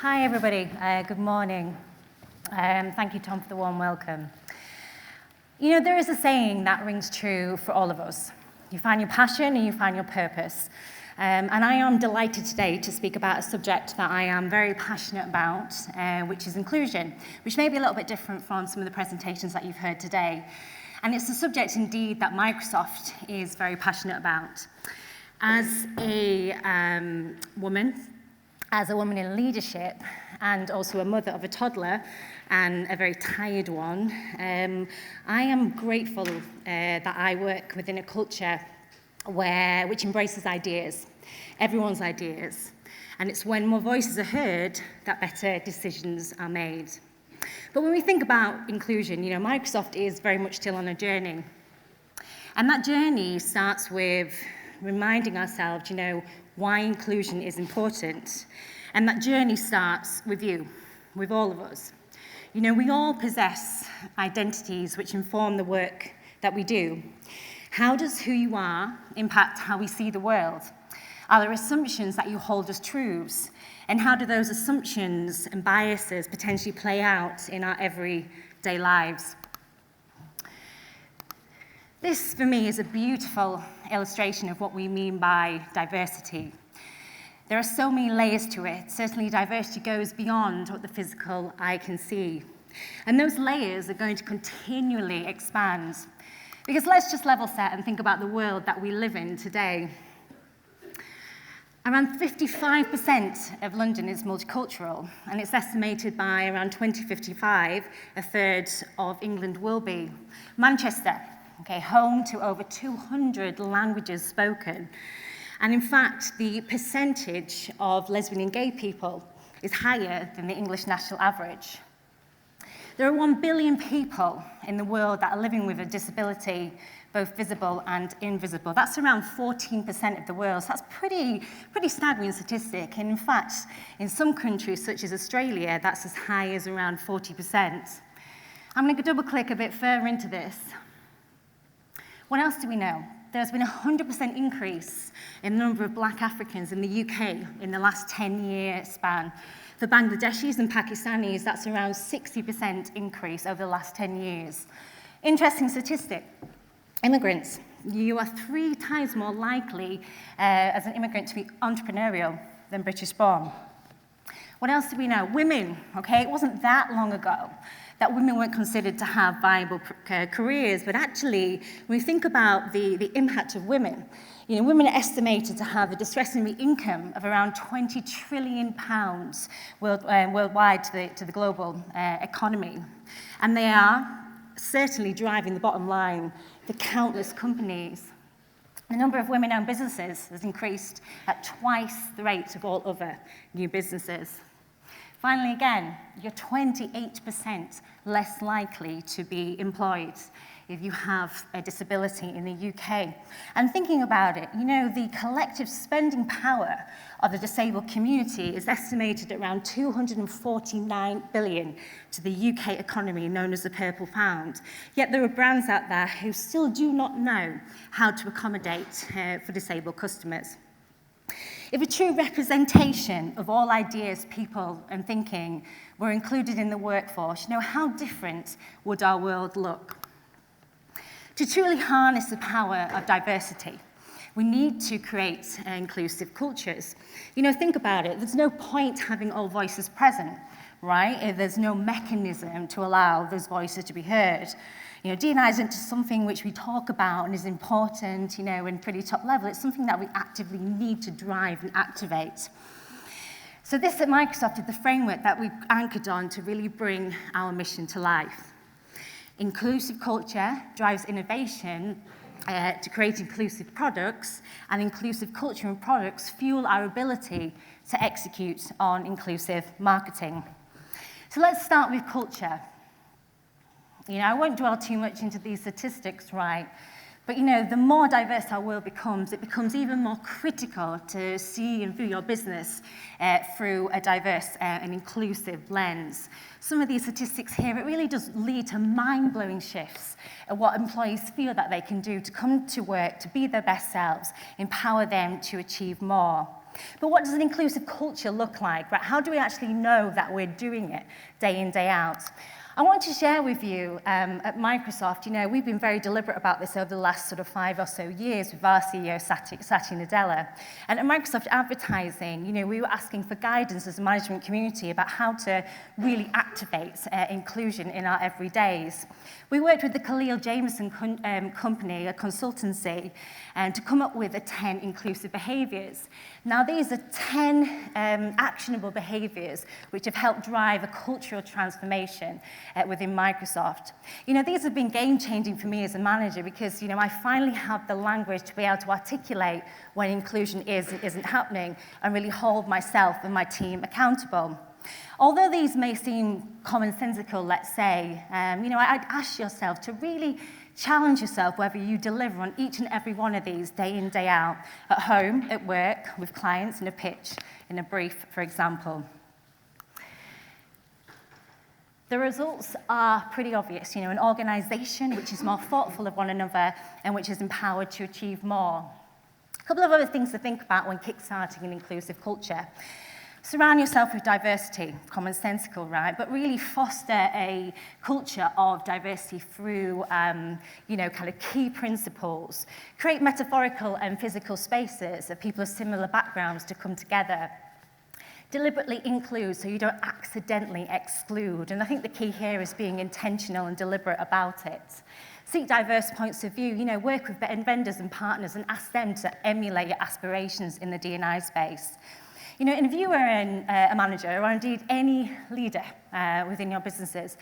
Hi, everybody. Good morning. Thank you, Tom, for the warm welcome. You know, there is a saying that rings true for all of us. You find your passion and you find your purpose. And I am delighted today to speak about a subject that I am very passionate about, which is inclusion, which may be a little bit different from some of the presentations that you've heard today. And it's a subject, indeed, that Microsoft is very passionate about. As a woman in leadership, and also a mother of a toddler and a very tired one, I am grateful that I work within a culture which embraces ideas, everyone's ideas. And it's when more voices are heard that better decisions are made. But when we think about inclusion, you know, Microsoft is very much still on a journey. And that journey starts with reminding ourselves, you know, why inclusion is important. And that journey starts with you, with all of us. You know, we all possess identities which inform the work that we do. How does who you are impact how we see the world? Are there assumptions that you hold as truths? And how do those assumptions and biases potentially play out in our everyday lives? This, for me, is a beautiful illustration of what we mean by diversity. There are so many layers to it. Certainly, diversity goes beyond what the physical eye can see. And those layers are going to continually expand. Because let's just level set and think about the world that we live in today. Around 55% of London is multicultural, and it's estimated by around 2055, a third of England will be. Manchester, home to over 200 languages spoken. And in fact, the percentage of lesbian and gay people is higher than the English national average. There are 1 billion people in the world that are living with a disability, both visible and invisible. That's around 14% of the world, so that's pretty staggering statistic. And in fact, in some countries, such as Australia, that's as high as around 40%. I'm going to double click a bit further into this. What else do we know? There's been a 100% increase in the number of Black Africans in the UK in the last 10-year span. For Bangladeshis and Pakistanis, that's around 60% increase over the last 10 years. Interesting statistic. Immigrants, you are 3 times more likely as an immigrant to be entrepreneurial than British-born. What else do we know? Women, it wasn't that long ago that women weren't considered to have viable careers, but actually, when we think about the impact of women, you know, women are estimated to have a discretionary income of around £20 trillion worldwide to the global economy. And they are certainly driving the bottom line for countless companies. The number of women-owned businesses has increased at twice the rate of all other new businesses. Finally, again, you're 28% less likely to be employed if you have a disability in the UK. And thinking about it, you know, the collective spending power of the disabled community is estimated at around 249 billion to the UK economy, known as the Purple Pound. Yet there are brands out there who still do not know how to accommodate for disabled customers. If a true representation of all ideas, people, and thinking were included in the workforce, you know, how different would our world look? To truly harness the power of diversity, we need to create inclusive cultures. You know, think about it. There's no point having all voices present, right, if there's no mechanism to allow those voices to be heard. You know, D&I isn't just something which we talk about and is important, you know, and pretty top level. It's something that we actively need to drive and activate. So this at Microsoft is the framework that we've anchored on to really bring our mission to life. Inclusive culture drives innovation to create inclusive products, and inclusive culture and products fuel our ability to execute on inclusive marketing. So let's start with culture. You know, I won't dwell too much into these statistics, right? But, you know, the more diverse our world becomes, it becomes even more critical to see and view your business through a diverse and inclusive lens. Some of these statistics here, it really does lead to mind-blowing shifts in what employees feel that they can do to come to work, to be their best selves, empower them to achieve more. But what does an inclusive culture look like? Right? How do we actually know that we're doing it day in, day out? I want to share with you at Microsoft, we've been very deliberate about this over the last sort of 5 or so years with our CEO, Satya Nadella. And at Microsoft Advertising, we were asking for guidance as a management community about how to really activate inclusion in our everydays. We worked with the Khalil Jameson company, a consultancy, to come up with the 10 inclusive behaviors. Now, these are 10 actionable behaviors which have helped drive a cultural transformation within Microsoft. These have been game-changing for me as a manager because, I finally have the language to be able to articulate when inclusion isn't happening and really hold myself and my team accountable. Although these may seem commonsensical, let's say, I'd ask yourself to really challenge yourself whether you deliver on each and every one of these day in, day out, at home, at work, with clients, in a pitch, in a brief, for example. The results are pretty obvious. An organization which is more thoughtful of one another and which is empowered to achieve more. A couple of other things to think about when kickstarting an inclusive culture. Surround yourself with diversity, commonsensical, right? But really foster a culture of diversity through, kind of key principles. Create metaphorical and physical spaces of people of similar backgrounds to come together. Deliberately include so you don't accidentally exclude. And I think the key here is being intentional and deliberate about it. Seek diverse points of view. Work with vendors and partners and ask them to emulate your aspirations in the D&I space. And if you are a manager or indeed any leader within your businesses,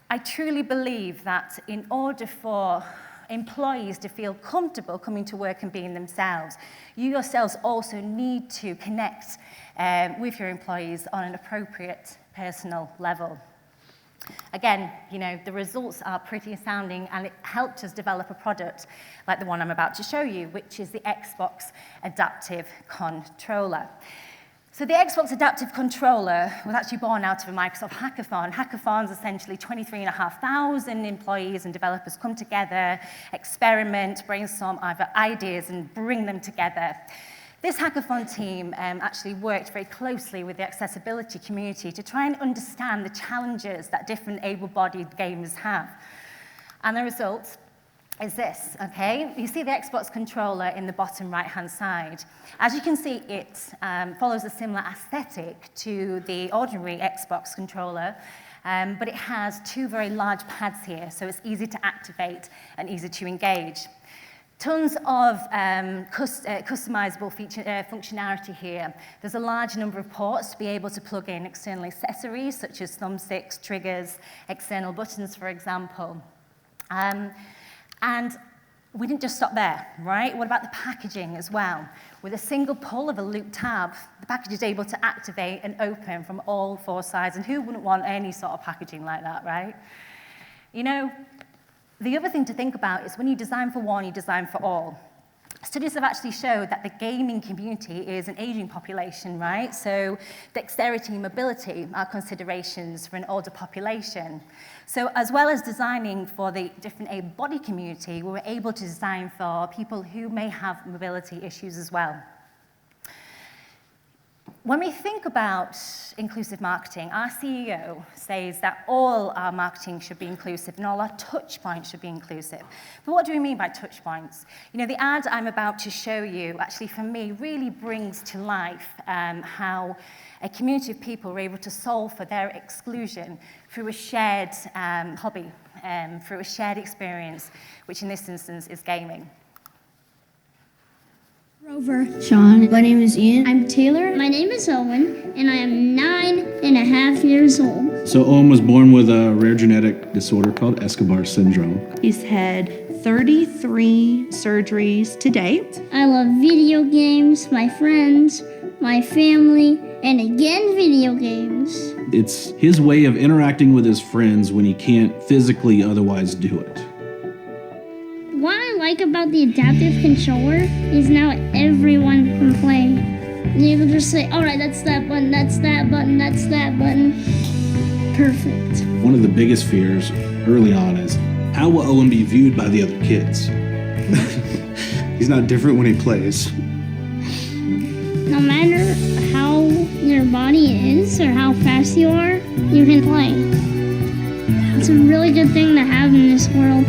I truly believe that in order for employees to feel comfortable coming to work and being themselves, you yourselves also need to connect with your employees on an appropriate personal level. Again, the results are pretty astounding, and it helped us develop a product like the one I'm about to show you, which is the Xbox Adaptive Controller. So the Xbox Adaptive Controller was actually born out of a Microsoft hackathon. Hackathons, essentially 23,500 employees and developers come together, experiment, brainstorm either ideas and bring them together. This hackathon team actually worked very closely with the accessibility community to try and understand the challenges that different able-bodied gamers have. And the result is this, okay? You see the Xbox controller in the bottom right-hand side. As you can see, it follows a similar aesthetic to the ordinary Xbox controller, but it has 2 very large pads here, so it's easy to activate and easy to engage. Tons of customizable functionality here. There's a large number of ports to be able to plug in external accessories, such as thumbsticks, triggers, external buttons, for example. And we didn't just stop there, right? What about the packaging as well? With a single pull of a loop tab, the package is able to activate and open from all 4 sides. And who wouldn't want any sort of packaging like that, right? The other thing to think about is when you design for one, you design for all. Studies have actually showed that the gaming community is an aging population, right? So dexterity and mobility are considerations for an older population. So as well as designing for the different able-bodied community, we were able to design for people who may have mobility issues as well. When we think about inclusive marketing, our CEO says that all our marketing should be inclusive and all our touch points should be inclusive. But what do we mean by touch points? The ad I'm about to show you, actually for me, really brings to life how a community of people were able to solve for their exclusion through a shared hobby, through a shared experience, which in this instance is gaming. Rover. Sean. My name is Ian. I'm Taylor. My name is Owen, and I am 9.5 years old. So Owen was born with a rare genetic disorder called Escobar syndrome. He's had 33 surgeries to date. I love video games, my friends, my family, and again, video games. It's his way of interacting with his friends when he can't physically otherwise do it. What I like about the adaptive controller is now everyone can play. You can just say, all right, that's that button, that's that button, that's that button. Perfect. One of the biggest fears early on is, how will Owen be viewed by the other kids? He's not different when he plays. No matter how your body is or how fast you are, you can play. It's a really good thing to have in this world.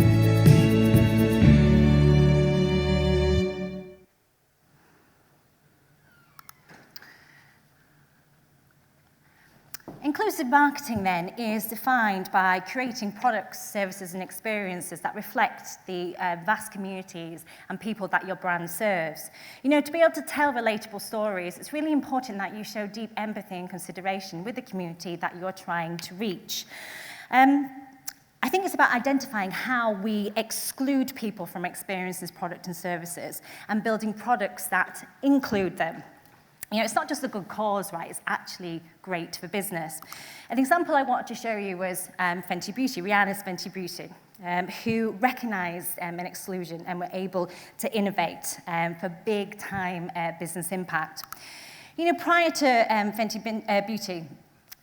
Inclusive marketing, then, is defined by creating products, services, and experiences that reflect the vast communities and people that your brand serves. You know, to be able to tell relatable stories, it's really important that you show deep empathy and consideration with the community that you're trying to reach. I think it's about identifying how we exclude people from experiences, products, and services, and building products that include them. You know, it's not just a good cause, right? It's actually great for business. An example I wanted to show you was Fenty Beauty, Rihanna's Fenty Beauty, who recognized an exclusion and were able to innovate for big-time business impact. You know, prior to Fenty Beauty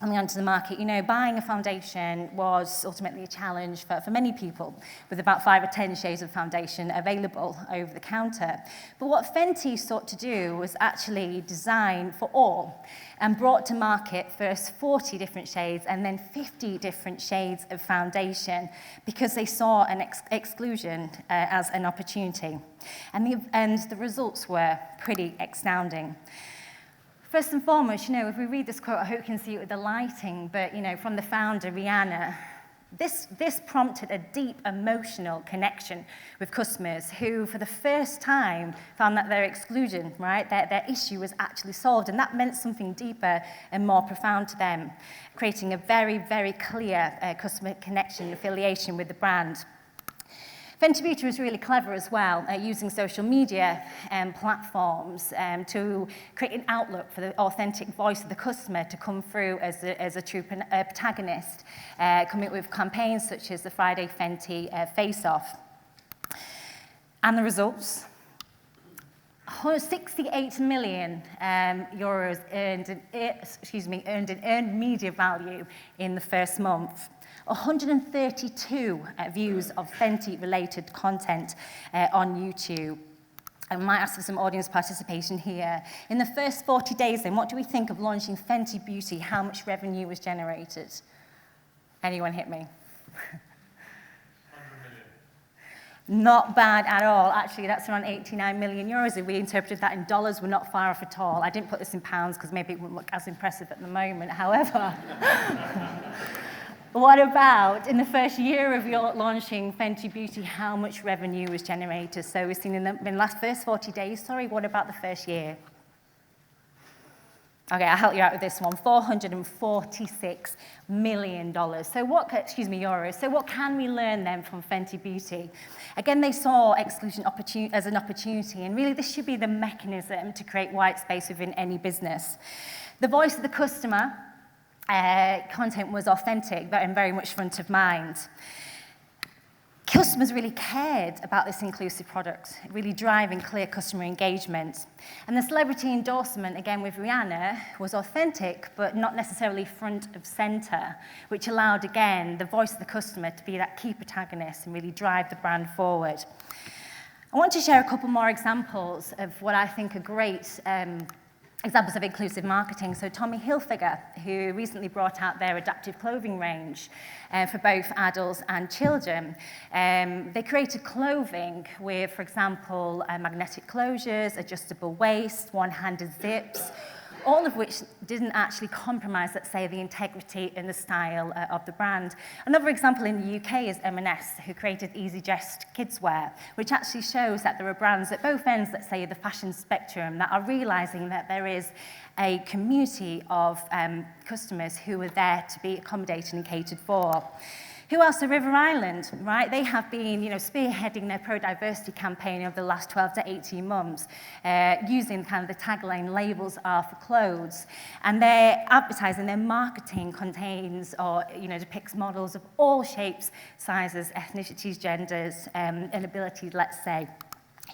coming onto the market, you know, buying a foundation was ultimately a challenge for many people, with about 5 or 10 shades of foundation available over the counter. But what Fenty sought to do was actually design for all, and brought to market first 40 different shades and then 50 different shades of foundation, because they saw an exclusion as an opportunity. And the results were pretty astounding. First and foremost, you know, if we read this quote, I hope you can see it with the lighting, but, you know, from the founder, Rihanna, this prompted a deep emotional connection with customers who, for the first time, found that their exclusion, right, their issue was actually solved, and that meant something deeper and more profound to them, creating a very, very clear customer connection and affiliation with the brand. Fenty Beauty was really clever as well at using social media platforms to create an outlook for the authentic voice of the customer to come through as a true protagonist, coming up with campaigns such as the Friday Fenty Face-Off. And the results? 68 million euros earned in earned media value in the first month. 132 views of Fenty-related content on YouTube. I might ask for some audience participation here. In the first 40 days, then, what do we think of launching Fenty Beauty? How much revenue was generated? Anyone hit me? 100 million. Not bad at all. Actually, that's around 89 million euros. If we interpreted that in dollars, we're not far off at all. I didn't put this in pounds because maybe it wouldn't look as impressive at the moment. However, what about in the first year of your launching Fenty Beauty, how much revenue was generated? So we've seen in the first 40 days, what about the first year? Okay, I'll help you out with this one, $446 million. So euros. So what can we learn then from Fenty Beauty? Again, they saw exclusion as an opportunity, and really this should be the mechanism to create white space within any business. The voice of the customer, content was authentic, but very much front of mind. Customers really cared about this inclusive product, really driving clear customer engagement. And the celebrity endorsement, again with Rihanna, was authentic, but not necessarily front of center, which allowed, again, the voice of the customer to be that key protagonist and really drive the brand forward. I want to share a couple more examples of what I think are great examples of inclusive marketing. So Tommy Hilfiger, who recently brought out their adaptive clothing range for both adults and children. They created clothing with, for example, magnetic closures, adjustable waist, one-handed zips, all of which didn't actually compromise, let's say, the integrity and the style of the brand. Another example in the UK is M&S, who created Easy Jest kidswear, which actually shows that there are brands at both ends, let's say, of the fashion spectrum, that are realizing that there is a community of customers who are there to be accommodated and catered for. Who else? The River Island, right? They have been, spearheading their pro-diversity campaign over the last 12 to 18 months, using kind of the tagline, labels are for clothes. And their advertising, their marketing contains or, depicts models of all shapes, sizes, ethnicities, genders, and abilities, let's say.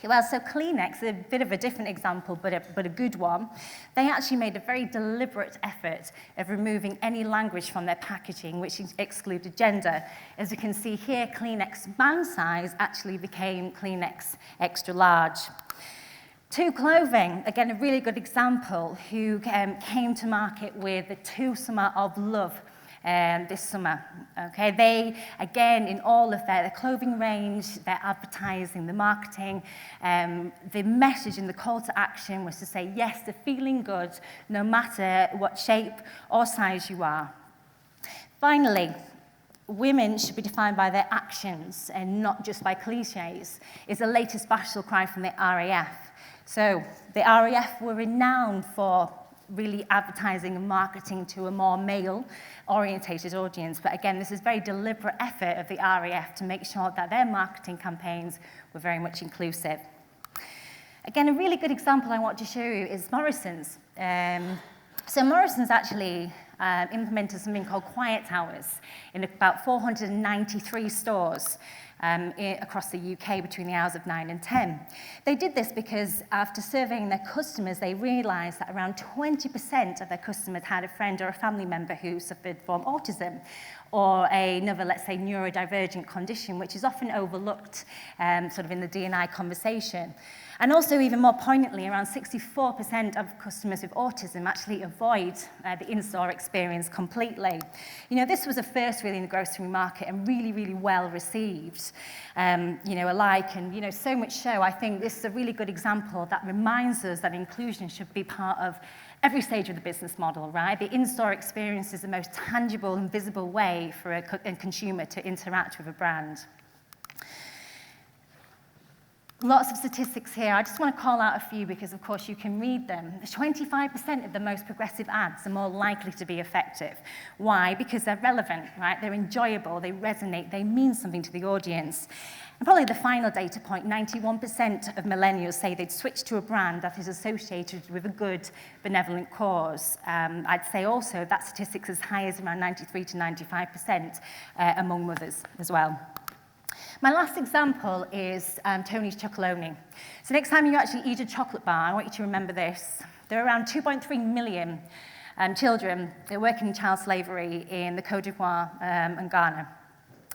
Well, so Kleenex, a bit of a different example, but a good one. They actually made a very deliberate effort of removing any language from their packaging, which excluded gender. As you can see here, Kleenex man size actually became Kleenex extra large. To Clothing, again, a really good example, who came to market with the 2 Summer of Love this summer. Okay, they, again, in all of their clothing range, their advertising, the marketing, the message and the call to action was to say yes to feeling good, no matter what shape or size you are. Finally, women should be defined by their actions and not just by cliches, is the latest battle cry from the RAF. So the RAF were renowned for really advertising and marketing to a more male-orientated audience. But again, this is a very deliberate effort of the RAF to make sure that their marketing campaigns were very much inclusive. Again, a really good example I want to show you is Morrisons. So Morrisons actually implemented something called quiet hours in about 493 stores across the UK between the hours of 9 and 10. They did this because after surveying their customers, they realised that around 20% of their customers had a friend or a family member who suffered from autism or another, let's say, neurodivergent condition, which is often overlooked sort of in the D&I conversation. And also, even more poignantly, around 64% of customers with autism actually avoid the in-store experience completely. You know, this was a first really in the grocery market and really, really well received, you know, alike. And, you know, so much so, I think this is a really good example that reminds us that inclusion should be part of every stage of the business model, right? The in-store experience is the most tangible and visible way for a consumer to interact with a brand. Lots of statistics here. I just want to call out a few because, of course, you can read them. 25% of the most progressive ads are more likely to be effective. Why? Because they're relevant, right? They're enjoyable, they resonate, they mean something to the audience. And probably the final data point, 91% of millennials say they'd switch to a brand that is associated with a good, benevolent cause. I'd say also that statistic's as high as around 93 to 95% among mothers as well. My last example is Tony's Chocolonely. So next time you actually eat a chocolate bar, I want you to remember this. There are around 2.3 million children that are working in child slavery in the Côte d'Ivoire and Ghana.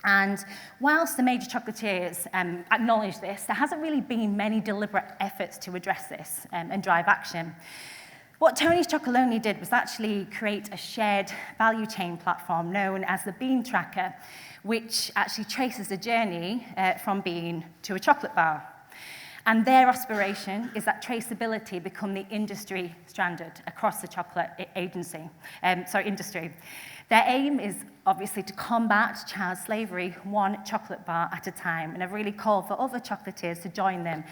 And whilst the major chocolatiers acknowledge this, there hasn't really been many deliberate efforts to address this and drive action. What Tony's Chocolonely did was actually create a shared value chain platform known as the Bean Tracker, which actually traces the journey from bean to a chocolate bar. And their aspiration is that traceability become the industry standard across the chocolate industry. Their aim is obviously to combat child slavery one chocolate bar at a time, and I've really called for other chocolatiers to join them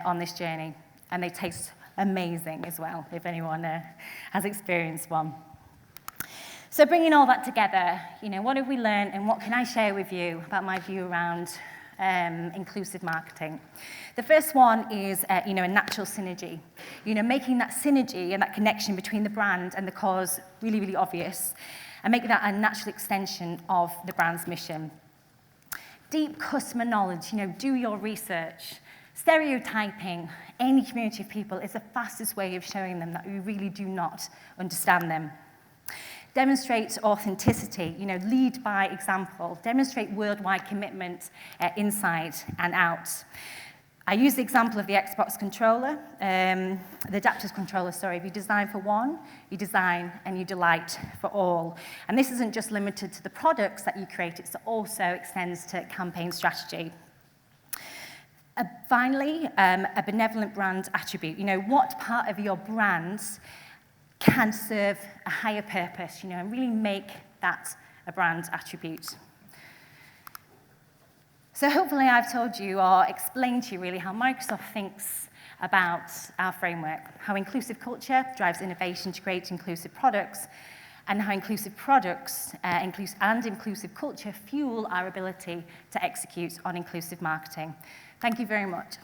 on this journey. And they taste amazing as well, if anyone has experienced one. So bringing all that together, you know, what have we learned and what can I share with you about my view around inclusive marketing? The first one is, you know, a natural synergy. You know, making that synergy and that connection between the brand and the cause really, really obvious, and making that a natural extension of the brand's mission. Deep customer knowledge, you know, do your research. Stereotyping any community of people is the fastest way of showing them that we really do not understand them. Demonstrate authenticity, you know, lead by example. Demonstrate worldwide commitment inside and out. I use the example of the Xbox controller, the adaptive controller, sorry. If you design for one, you design and you delight for all. And this isn't just limited to the products that you create, it also extends to campaign strategy. Finally, a benevolent brand attribute. You know, what part of your brands can serve a higher purpose, you know, and really make that a brand attribute. So hopefully I've told you or explained to you really how Microsoft thinks about our framework, how inclusive culture drives innovation to create inclusive products, and how inclusive products and inclusive culture fuel our ability to execute on inclusive marketing. Thank you very much.